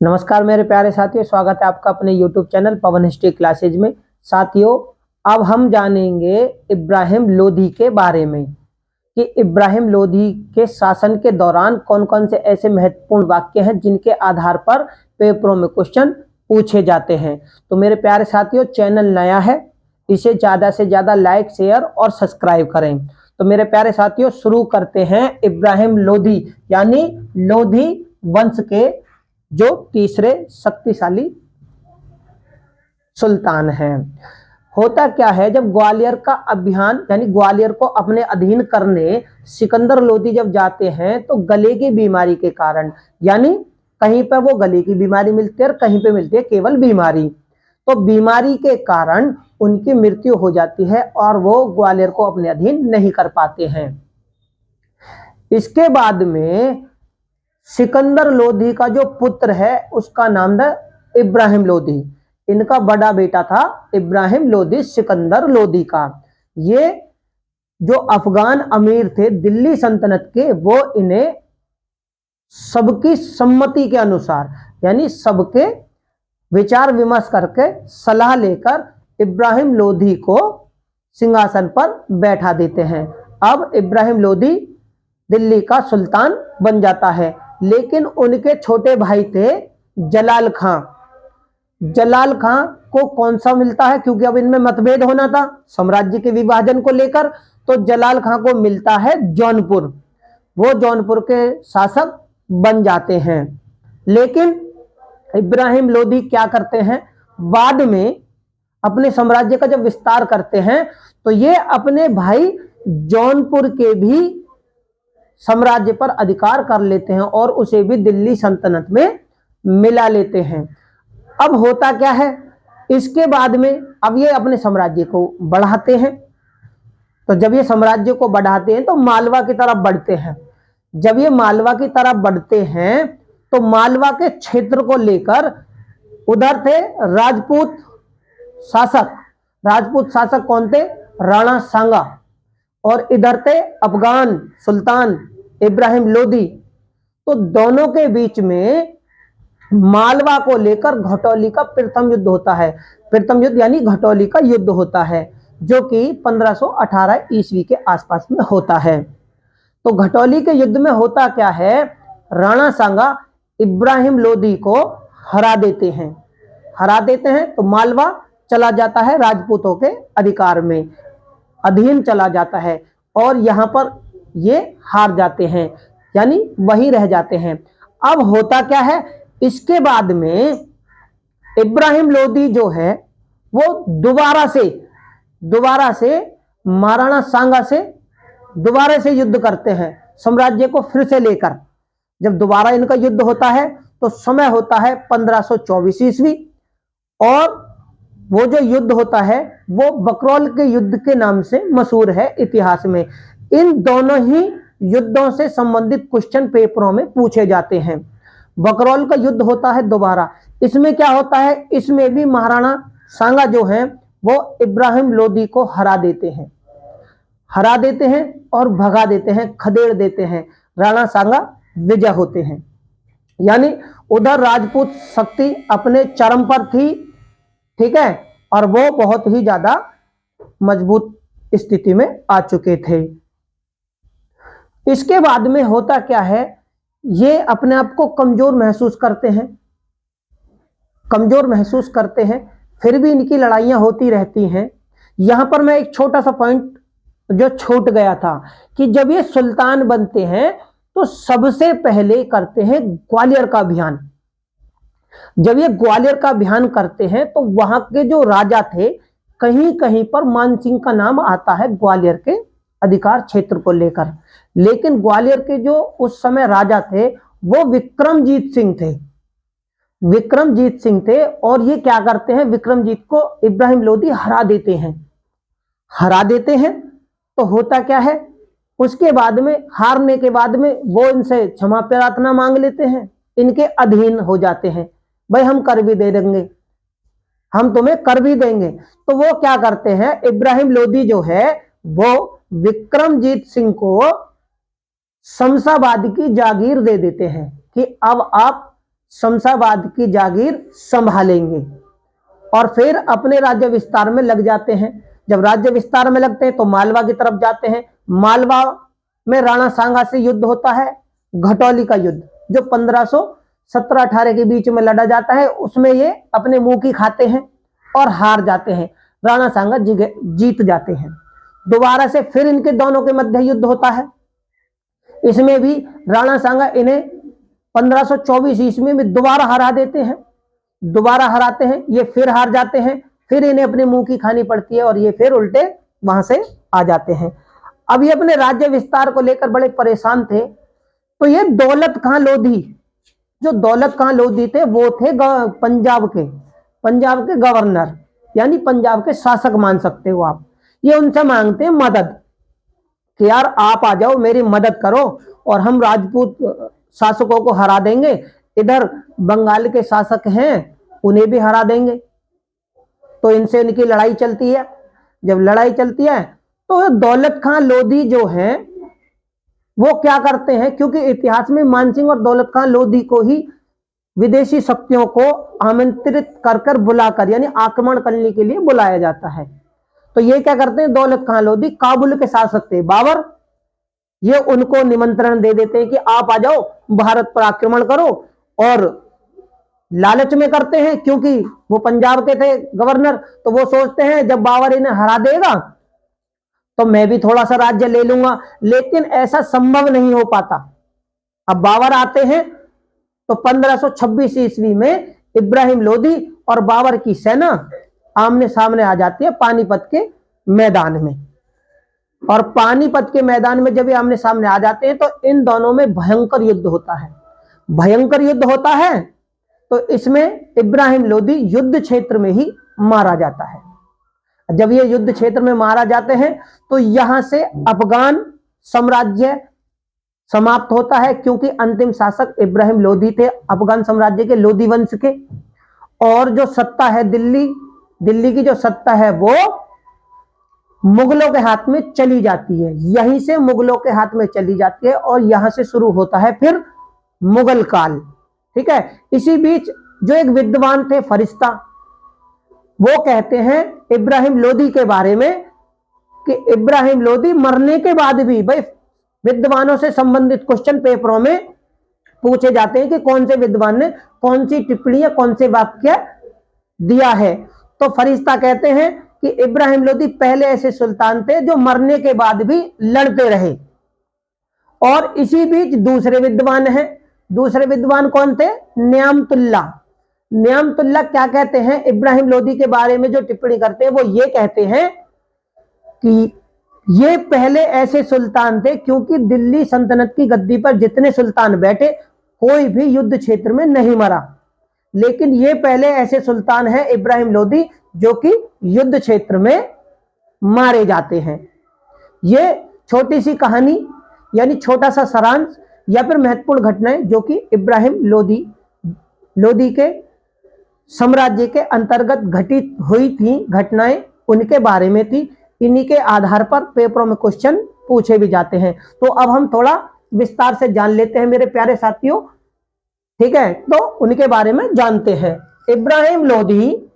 नमस्कार मेरे प्यारे साथियों, स्वागत है आपका अपने YouTube चैनल पवन हिस्ट्री क्लासेज में। साथियों, अब हम जानेंगे इब्राहिम लोधी के बारे में कि इब्राहिम लोधी के शासन के दौरान कौन कौन से ऐसे महत्वपूर्ण वाक्य हैं जिनके आधार पर पेपरों में क्वेश्चन पूछे जाते हैं। तो मेरे प्यारे साथियों, चैनल नया है, इसे ज़्यादा से ज़्यादा लाइक, शेयर और सब्सक्राइब करें। तो मेरे प्यारे साथियों, शुरू करते हैं। इब्राहिम लोधी यानी लोधी वंश के जो तीसरे शक्तिशाली सुल्तान हैं। होता क्या है, जब ग्वालियर का अभियान यानी ग्वालियर को अपने अधीन करने सिकंदर लोधी जब जाते हैं तो गले की बीमारी के कारण, यानी कहीं पर वो गले की बीमारी मिलती है और कहीं पे मिलती है केवल बीमारी, तो बीमारी के कारण उनकी मृत्यु हो जाती है और वो ग्वालियर को अपने अधीन नहीं कर पाते हैं। इसके बाद में सिकंदर लोधी का जो पुत्र है उसका नाम था इब्राहिम लोधी। इनका बड़ा बेटा था इब्राहिम लोधी सिकंदर लोधी का। ये जो अफगान अमीर थे दिल्ली सल्तनत के, वो इन्हें सबकी सम्मति के अनुसार यानी सबके विचार विमर्श करके सलाह लेकर इब्राहिम लोधी को सिंहासन पर बैठा देते हैं। अब इब्राहिम लोधी दिल्ली का सुल्तान बन जाता है, लेकिन उनके छोटे भाई थे जलाल खां। जलाल खां को कौन सा मिलता है, क्योंकि अब इनमें मतभेद होना था साम्राज्य के विभाजन को लेकर, तो जलाल खां को मिलता है जौनपुर। वो जौनपुर के शासक बन जाते हैं। लेकिन इब्राहिम लोधी क्या करते हैं, बाद में अपने साम्राज्य का जब विस्तार करते हैं तो ये अपने भाई जौनपुर के भी साम्राज्य पर अधिकार कर लेते हैं और उसे भी दिल्ली सल्तनत में मिला लेते हैं। अब होता क्या है, इसके बाद में अब ये अपने साम्राज्य को बढ़ाते हैं। तो जब ये साम्राज्य को बढ़ाते हैं तो मालवा की तरफ बढ़ते हैं। जब ये मालवा की तरफ बढ़ते हैं तो मालवा के क्षेत्र को लेकर उधर थे राजपूत शासक। राजपूत शासक कौन थे? राणा सांगा। और इधर थे अफगान सुल्तान इब्राहिम लोधी। तो दोनों के बीच में मालवा को लेकर घटौली का प्रथम युद्ध होता है। प्रथम युद्ध यानी घटौली का युद्ध होता है, जो कि 1518 ईस्वी के आसपास में होता है। तो घटौली के युद्ध में होता क्या है, राणा सांगा इब्राहिम लोधी को हरा देते हैं। हरा देते हैं तो मालवा चला जाता है राजपूतों के अधिकार में, अधीन चला जाता है और यहां पर ये हार जाते हैं, यानी वही रह जाते हैं। अब होता क्या है, इसके बाद में इब्राहिम लोधी जो है वो दोबारा से महाराणा सांगा से दोबारा से युद्ध करते हैं, साम्राज्य को फिर से लेकर। जब दोबारा इनका युद्ध होता है तो समय होता है 1524 ईस्वी, और वो जो युद्ध होता है वो बकरौल के युद्ध के नाम से मशहूर है इतिहास में। इन दोनों ही युद्धों से संबंधित क्वेश्चन पेपरों में पूछे जाते हैं। बकरौल का युद्ध होता है दोबारा। इसमें क्या होता है, इसमें भी महाराणा सांगा जो हैं वो इब्राहिम लोधी को हरा देते हैं और भगा देते हैं, खदेड़ देते हैं। राणा सांगा विजय होते हैं। यानी उधर राजपूत शक्ति अपने चरम पर थी, ठीक है, और वो बहुत ही ज्यादा मजबूत स्थिति में आ चुके थे। इसके बाद में होता क्या है, ये अपने आप को कमजोर महसूस करते हैं, फिर भी इनकी लड़ाइयां होती रहती हैं। यहां पर मैं एक छोटा सा पॉइंट जो छूट गया था कि जब ये सुल्तान बनते हैं तो सबसे पहले करते हैं ग्वालियर का अभियान। जब ये ग्वालियर का अभियान करते हैं तो वहां के जो राजा थे, कहीं कहीं पर मानसिंह का नाम आता है ग्वालियर के अधिकार क्षेत्र को लेकर, लेकिन ग्वालियर के जो उस समय राजा थे वो विक्रमजीत सिंह थे। और ये क्या करते हैं, विक्रमजीत को इब्राहिम लोधी हरा देते हैं। तो होता क्या है, उसके बाद में हारने के बाद में वो इनसे क्षमा प्रार्थना मांग लेते हैं, इनके अधीन हो जाते हैं। भाई हम कर भी दे देंगे, हम तुम्हें कर भी देंगे। तो वो क्या करते हैं, इब्राहिम लोधी जो है वो विक्रमजीत सिंह को शमशाबाद की जागीर दे देते हैं कि अब आप शमशाबाद की जागीर संभालेंगे और फिर अपने राज्य विस्तार में लग जाते हैं। जब राज्य विस्तार में लगते हैं तो मालवा की तरफ जाते हैं। मालवा में राणा सांगा से युद्ध होता है, घटौली का युद्ध, जो 1517-18 के बीच में लड़ा जाता है। उसमें ये अपने मुंह की खाते हैं और हार जाते हैं, राणा सांगा जीत जाते हैं। दोबारा से फिर इनके दोनों के मध्य युद्ध होता है। इसमें भी राणा सांगा इन्हें 1524 ईस्वी में दोबारा हरा देते हैं, दोबारा हराते हैं, ये फिर हार जाते हैं, फिर इन्हें अपने मुंह की खानी पड़ती है और ये फिर उल्टे वहां से आ जाते हैं। अब ये अपने राज्य विस्तार को लेकर बड़े परेशान थे। तो ये दौलत खां लोधी, जो दौलत खां लोधी थे वो थे पंजाब के गवर्नर, यानी पंजाब के शासक मान सकते हो आप। ये उनसे मांगते हैं मदद कि यार आप आ जाओ, मेरी मदद करो और हम राजपूत शासकों को हरा देंगे, इधर बंगाल के शासक हैं उन्हें भी हरा देंगे। तो इनसे इनकी लड़ाई चलती है। जब लड़ाई चलती है तो दौलत खां लोधी जो हैं वो क्या करते हैं, क्योंकि इतिहास में मानसिंह और दौलत खां लोधी को ही विदेशी शक्तियों को आमंत्रित कर कर बुलाकर, यानी आक्रमण करने के लिए बुलाया जाता है। तो ये क्या करते हैं, दौलत खां लोधी काबुल के शासक थे बाबर, ये उनको निमंत्रण दे देते हैं कि आप आ जाओ, भारत पर आक्रमण करो। और लालच में करते हैं, क्योंकि वो पंजाब के थे गवर्नर, तो वो सोचते हैं जब बाबर इन्हें हरा देगा तो मैं भी थोड़ा सा राज्य ले लूंगा, लेकिन ऐसा संभव नहीं हो पाता। अब बाबर आते हैं तो 1526 ईस्वी में इब्राहिम लोधी और बाबर की सेना आमने सामने आ जाती है पानीपत के मैदान में। और पानीपत के मैदान में जब ये आमने सामने आ जाते हैं तो इन दोनों में भयंकर युद्ध होता है। भयंकर युद्ध होता है तो इसमें इब्राहिम लोधी युद्ध क्षेत्र में ही मारा जाता है। जब ये युद्ध क्षेत्र में मारा जाते हैं तो यहां से अफगान साम्राज्य समाप्त होता है, क्योंकि अंतिम शासक इब्राहिम लोधी थे, अफगान साम्राज्य के लोधी वंश के। और जो सत्ता है दिल्ली की जो सत्ता है वो मुगलों के हाथ में चली जाती है। यहीं से मुगलों के हाथ में चली जाती है और यहां से शुरू होता है फिर मुगल काल। ठीक है। इसी बीच जो एक विद्वान थे फरिश्ता, वो कहते हैं इब्राहिम लोधी के बारे में कि इब्राहिम लोधी मरने के बाद भी, भाई विद्वानों से संबंधित क्वेश्चन पेपरों में पूछे जाते हैं कि कौन से विद्वान ने कौन सी टिप्पणी या कौन से वाक्य दिया है, तो फरिश्ता कहते हैं कि इब्राहिम लोधी पहले ऐसे सुल्तान थे जो मरने के बाद भी लड़ते रहे। और इसी बीच दूसरे विद्वान हैं, दूसरे विद्वान कौन थे, न्यामतुल्ला क्या कहते हैं इब्राहिम लोधी के बारे में, जो टिप्पणी करते हैं वो ये कहते हैं कि ये पहले ऐसे सुल्तान थे, क्योंकि दिल्ली सल्तनत की गद्दी पर जितने सुल्तान बैठे कोई भी युद्ध क्षेत्र में नहीं मरा, लेकिन ये पहले ऐसे सुल्तान हैं इब्राहिम लोधी जो कि युद्ध क्षेत्र में मारे जाते हैं। ये छोटी सी कहानी यानी छोटा सा सारांश या फिर महत्वपूर्ण घटनाएं जो कि इब्राहिम लोधी के साम्राज्य के अंतर्गत घटित हुई थी, घटनाएं उनके बारे में थी। इन्हीं के आधार पर पेपरों में क्वेश्चन पूछे भी जाते हैं। तो अब हम थोड़ा विस्तार से जान लेते हैं मेरे प्यारे साथियों। ठीक है, तो उनके बारे में जानते हैं। इब्राहिम लोधी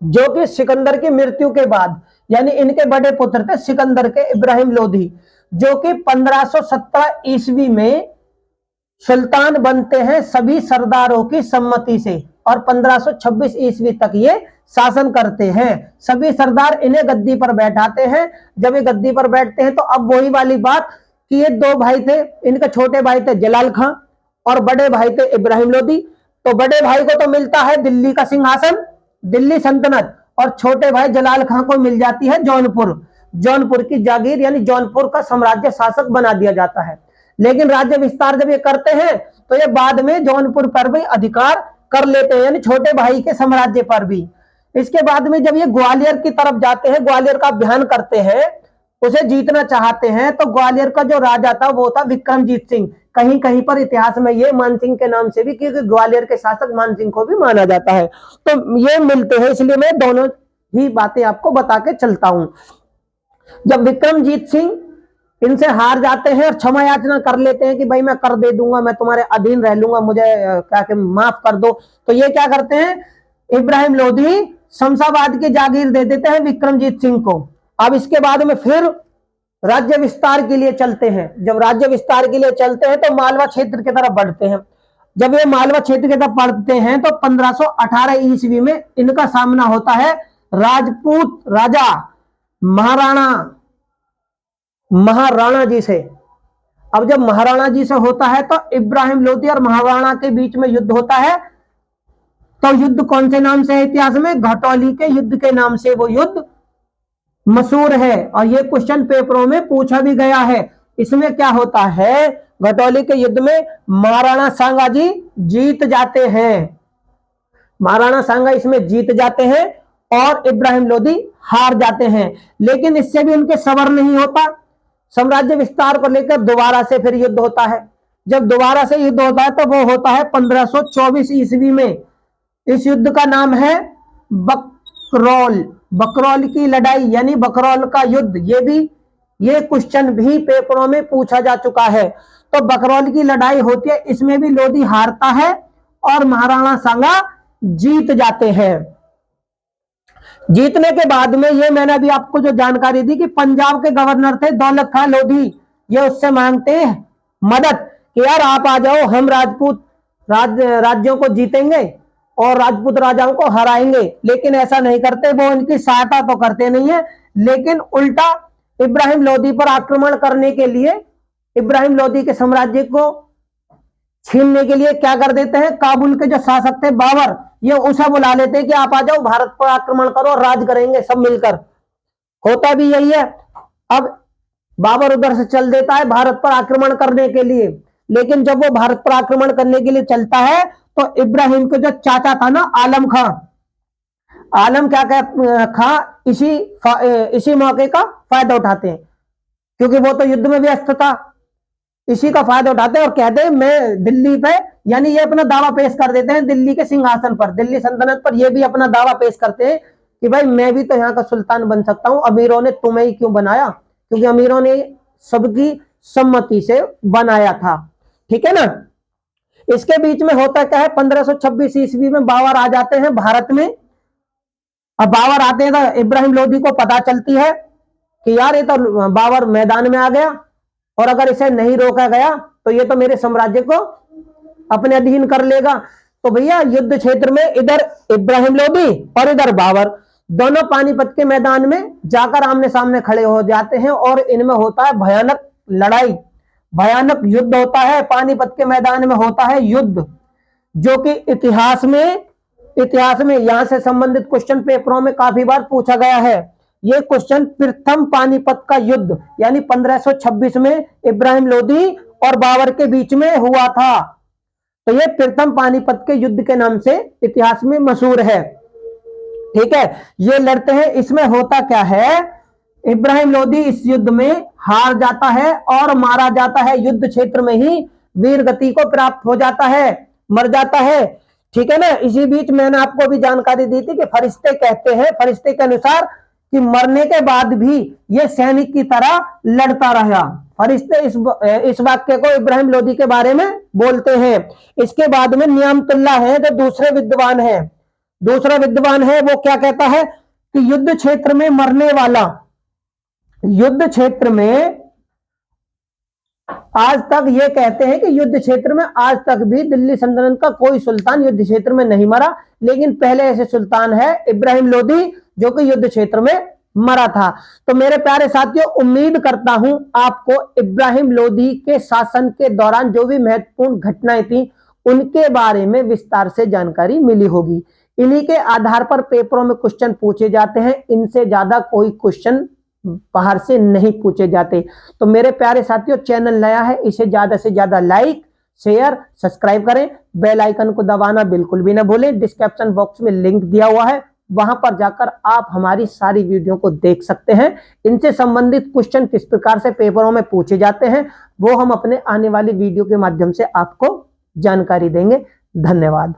जो कि सिकंदर की मृत्यु के बाद, यानी इनके बड़े पुत्र थे सिकंदर के इब्राहिम लोधी, जो कि 1517 ईस्वी में सुल्तान बनते हैं सभी सरदारों की सम्मति से, और 1526 ईस्वी तक ये शासन करते हैं। सभी सरदार इन्हें गद्दी पर बैठाते हैं। जब ये गद्दी पर बैठते हैं तो अब वही वाली बात कि ये दो भाई थे, इनके छोटे भाई थे जलाल खां और बड़े भाई थे इब्राहिम लोधी। तो बड़े भाई को तो मिलता है दिल्ली का सिंहासन, दिल्ली सल्तनत, और छोटे भाई जलाल खां को मिल जाती है जौनपुर की जागीर, यानी जौनपुर का साम्राज्य शासक बना दिया जाता है। लेकिन राज्य विस्तार जब ये करते हैं तो ये बाद में जौनपुर पर भी अधिकार कर लेते हैं, यानी छोटे भाई के साम्राज्य पर भी। इसके बाद में जब ये ग्वालियर की तरफ जाते हैं, ग्वालियर का अभियान करते हैं, उसे जीतना चाहते हैं, तो ग्वालियर का जो राजा था वो था विक्रमजीत सिंह। कहीं कहीं पर इतिहास में ये मानसिंह के नाम से भी, क्योंकि ग्वालियर के शासक मानसिंह को भी माना जाता है। तो ये मिलते हैं, इसलिए मैं दोनों ही बातें आपको बता के चलता हूं। जब विक्रमजीत सिंह इनसे हार जाते हैं और क्षमा याचना कर लेते हैं कि भाई मैं कर दे दूंगा, मैं तुम्हारे अधीन रह लूंगा, मुझे क्या कि माफ कर दो। तो ये क्या करते हैं, इब्राहिम लोधी शमशाबाद की जागीर दे देते हैं विक्रमजीत सिंह को। अब इसके बाद में फिर राज्य विस्तार के लिए चलते हैं। जब राज्य विस्तार के लिए चलते हैं तो मालवा क्षेत्र की तरफ बढ़ते हैं। जब ये मालवा क्षेत्र की तरफ बढ़ते हैं तो 1518 ईस्वी में इनका सामना होता है राजपूत राजा महाराणा जी से। अब जब महाराणा जी से होता है तो इब्राहिम लोधी और महाराणा के बीच में युद्ध होता है। तो युद्ध कौन से नाम से है इतिहास में, घटौली के युद्ध के नाम से वो युद्ध मशहूर है। और ये क्वेश्चन पेपरों में पूछा भी गया है। इसमें क्या होता है, घटौली के युद्ध में महाराणा सांगा जी जीत जाते हैं, महाराणा सांगा इसमें जीत जाते हैं और इब्राहिम लोधी हार जाते हैं। लेकिन इससे भी उनके सबर नहीं होता, साम्राज्य विस्तार को लेकर दोबारा से फिर युद्ध होता है। जब दोबारा से युद्ध होता है तो वो होता है 1524 ईस्वी में। इस युद्ध का नाम है बकरौल की लड़ाई, यानी बकरौल का युद्ध। ये क्वेश्चन भी पेपरों में पूछा जा चुका है। तो बकरौल की लड़ाई होती है, इसमें भी लोधी हारता है और महाराणा सांगा जीत जाते हैं। जीतने के बाद में ये मैंने अभी आपको जो जानकारी दी कि पंजाब के गवर्नर थे दौलत खां लोधी, ये उससे मांगते हैं मदद कि यार आप आ जाओ, हम राजपूत राज्यों को जीतेंगे और राजपूत राजाओं को हराएंगे। लेकिन ऐसा नहीं करते, वो इनकी सहायता तो करते नहीं है, लेकिन उल्टा इब्राहिम लोधी पर आक्रमण करने के लिए, इब्राहिम लोधी के साम्राज्य को छीनने के लिए क्या कर देते हैं, काबुल के जो शासक थे बाबर, ये उसे बुला लेते हैं कि आप आ जाओ, भारत पर आक्रमण करो, राज करेंगे सब मिलकर। होता भी यही है। अब बाबर उधर से चल देता है भारत पर आक्रमण करने के लिए। लेकिन जब वो भारत पर आक्रमण करने के लिए चलता है तो इब्राहिम के जो चाचा था ना आलम खां, आलम खां इसी मौके का फायदा उठाते हैं, क्योंकि वो तो युद्ध में व्यस्त था। इसी का फायदा उठाते हैं और कहते हैं मैं दिल्ली पे, यानी ये अपना दावा पेश कर देते हैं दिल्ली के सिंहासन पर, दिल्ली सल्तनत पर। ये भी अपना दावा पेश करते हैं कि भाई मैं भी तो यहाँ का सुल्तान बन सकता हूँ, अमीरों ने तुम्हें ही क्यों बनाया, क्योंकि अमीरों ने सबकी सम्मति से बनाया था। ठीक है ना। इसके बीच में होता क्या है, 1526 ईस्वी में बाबर आ जाते हैं भारत में। अब बाबर आते हैं तो इब्राहिम लोधी को पता चलती है कि यार ये तो बाबर मैदान में आ गया और अगर इसे नहीं रोका गया तो ये तो मेरे साम्राज्य को अपने अधीन कर लेगा। तो भैया युद्ध क्षेत्र में इधर इब्राहिम लोधी और इधर बाबर, दोनों पानीपत के मैदान में जाकर आमने सामने खड़े हो जाते हैं और इनमें होता है भयानक लड़ाई, भयानक युद्ध होता है। पानीपत के मैदान में होता है युद्ध, जो कि इतिहास में यहां से संबंधित क्वेश्चन पेपरों में काफी बार पूछा गया है। ये क्वेश्चन प्रथम पानीपत का युद्ध, यानी 1526 में इब्राहिम लोधी और बाबर के बीच में हुआ था। तो ये प्रथम पानीपत के युद्ध के नाम से इतिहास में मशहूर है। ठीक है, ये लड़ते हैं। इसमें होता क्या है, इब्राहिम लोधी इस युद्ध में हार जाता है और मारा जाता है, युद्ध क्षेत्र में ही वीर गति को प्राप्त हो जाता है, मर जाता है। ठीक है ना। इसी बीच मैंने आपको भी जानकारी दी थी कि फरिश्ते कहते हैं, फरिश्ते के अनुसार कि मरने के बाद भी ये सैनिक की तरह लड़ता रहा। फरिश्ते इस वाक्य को इब्राहिम लोधी के बारे में बोलते हैं। इसके बाद में नियामतुल्ला है जो दूसरा विद्वान है, वो क्या कहता है कि युद्ध क्षेत्र में मरने वाला, युद्ध क्षेत्र में आज तक ये कहते हैं कि युद्ध क्षेत्र में आज तक भी दिल्ली सल्तनत का कोई सुल्तान युद्ध क्षेत्र में नहीं मरा, लेकिन पहले ऐसे सुल्तान है इब्राहिम लोधी जो कि युद्ध क्षेत्र में मरा था। तो मेरे प्यारे साथियों, उम्मीद करता हूं आपको इब्राहिम लोधी के शासन के दौरान जो भी महत्वपूर्ण घटनाएं थी उनके बारे में विस्तार से जानकारी मिली होगी। इन्हीं के आधार पर पेपरों में क्वेश्चन पूछे जाते हैं, इनसे ज्यादा कोई क्वेश्चन बाहर से नहीं पूछे जाते। तो मेरे प्यारे साथियों, चैनल नया है, इसे ज्यादा से ज्यादा लाइक, शेयर, सब्सक्राइब करें, बेल आइकन को दबाना बिल्कुल भी ना भूलें। डिस्क्रिप्शन बॉक्स में लिंक दिया हुआ है, वहां पर जाकर आप हमारी सारी वीडियो को देख सकते हैं। इनसे संबंधित क्वेश्चन किस प्रकार से पेपरों में पूछे जाते हैं वो हम अपने आने वाली वीडियो के माध्यम से आपको जानकारी देंगे। धन्यवाद।